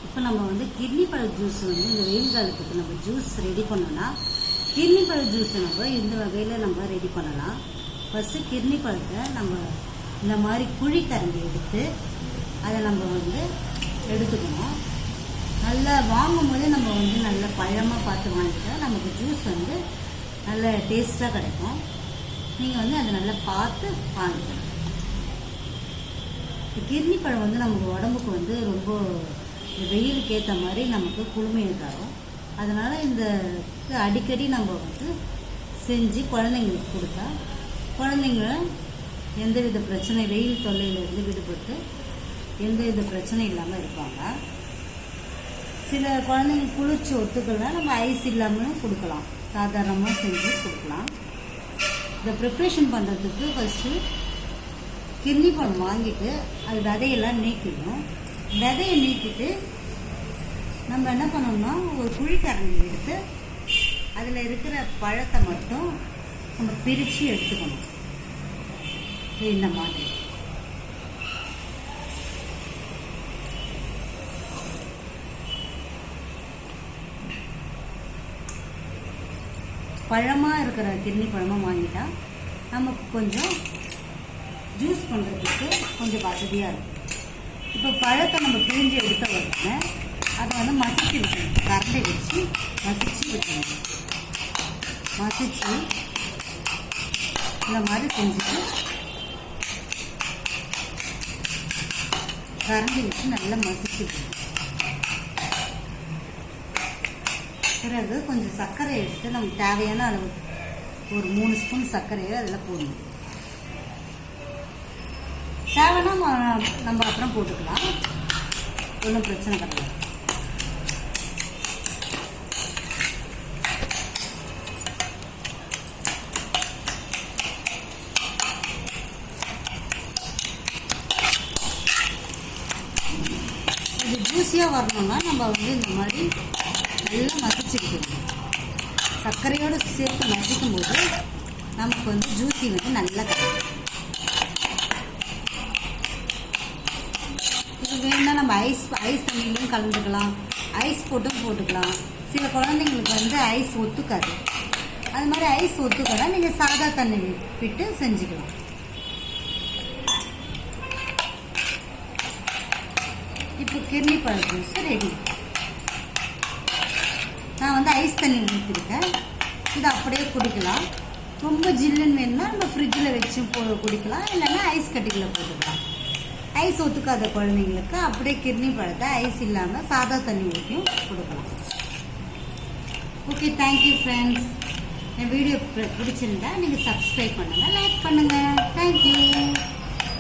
இப்போ நம்ம வந்து கிர்னி பழ ஜூஸ் வந்து இந்த வெயில் காலத்துக்கு நம்ம ஜூஸ் ரெடி பண்ணோம்னா கிர்னி பழ ஜூஸ் நம்ம இந்த வகையில் நம்ம ரெடி பண்ணலாம். ஃபஸ்ட்டு கிர்னி பழத்தை நம்ம இந்த மாதிரி குழி கரண்டி எடுத்து அதை நம்ம வந்து எடுத்துக்கணும். நல்லா வாங்கும் போதே நம்ம வந்து நல்ல பழமாக பார்த்து வாங்கிட்டா நமக்கு ஜூஸ் வந்து நல்ல டேஸ்ட்டாக கிடைக்கும். நீங்கள் வந்து அதை நல்லா பார்த்து வாங்கிக்கணும். கிர்னி பழம் வந்து நமக்கு உடம்புக்கு வந்து ரொம்ப வெயிலுக்கு ஏற்ற மாதிரி நமக்கு குளுமையை தரும். அதனால் இந்த அடிக்கடி நம்ம வந்து செஞ்சு குழந்தைங்களுக்கு கொடுத்தா குழந்தைங்க எந்தவித பிரச்சனை வெயில் தொல்லையிலேருந்து விடுபட்டு எந்தவித பிரச்சனை இல்லாமல் இருப்பாங்க. சில குழந்தைங்க குளிர்ச்சி ஒத்துக்கலாம், நம்ம ஐஸ் இல்லாமல் கொடுக்கலாம், சாதாரணமாக செஞ்சு கொடுக்கலாம். இதை ப்ரிப்ரேஷன் பண்ணுறதுக்கு ஃபஸ்ட்டு கிர்னி பழம் வாங்கிட்டு அது விதையெல்லாம் நீக்கிடணும். விதையை நீக்கிட்டு நம்ம என்ன பண்ணோம்னா ஒரு குழிக்கரண்டி எடுத்து அதில் இருக்கிற பழத்தை மட்டும் நம்ம பிரித்து எடுத்துக்கணும். இந்த மாதிரி பழமாக இருக்கிற கிர்னி பழமாக வாங்கிட்டா நமக்கு கொஞ்சம் ஜூஸ் பண்ணுறதுக்கு கொஞ்சம் வசதியாக இருக்கும். இப்போ பழத்தை நம்ம பிழிஞ்சு எடுத்த உடனே அதை வந்து மசிச்சு விட்டுணும். கரண்டை வச்சு மசிச்சு விட்டுணும். மசிச்சு இந்த மாதிரி செஞ்சுட்டு கரண்டி வச்சு நல்லா மசிச்சு விட்டுணும். பிறகு கொஞ்சம் சர்க்கரை எடுத்து நமக்கு தேவையான அளவு ஒரு 3 ஸ்பூன் சர்க்கரையை அதில் போடணும். தேவைன்னா நம்ம அப்புறம் போட்டுக்கலாம், ஒன்றும் பிரச்சனை கிடையாது. இது ஜூஸியாக வரணும்னா நம்ம வந்து இந்த மாதிரி நல்லா மசிச்சுக்கிட்டோம். சர்க்கரையோடு சேர்த்து மசிக்கும் போது நமக்கு வந்து ஜூஸி வந்து நல்லா கிடைக்கும். இது வேணும்னா நம்ம ஐஸ் தண்ணியிலையும் கலந்துக்கலாம், ஐஸ் போட்டும் போட்டுக்கலாம். சில குழந்தைங்களுக்கு வந்து ஐஸ் ஒத்துக்காது. அது மாதிரி ஐஸ் ஒத்துக்கடா நீங்கள் சாதா தண்ணி விட்டு செஞ்சுக்கலாம். இப்போ கிர்னி பழ ஜூஸ் ரெடி. நான் வந்து ஐஸ் தண்ணி ஊற்றிருக்கேன். இதை அப்படியே குடிக்கலாம். ரொம்ப ஜில்லுன்னு வேணும்னா நம்ம ஃப்ரிட்ஜில் வச்சு குடிக்கலாம், இல்லைன்னா ஐஸ் கட்டிக்குள்ளே போட்டுக்கலாம். ஐஸ் ஒத்துக்காத குழந்தைங்களுக்கு அப்படியே கிர்னி பழத்தை ஐஸ் இல்லாமல் சாதா தண்ணி ஊற்றியும் கொடுக்கலாம். Okay, thank you friends. என் வீடியோ பிடிச்சிருந்தா நீங்கள் சப்ஸ்கிரைப் பண்ணுங்கள், லைக் பண்ணுங்கள். தேங்க்யூ.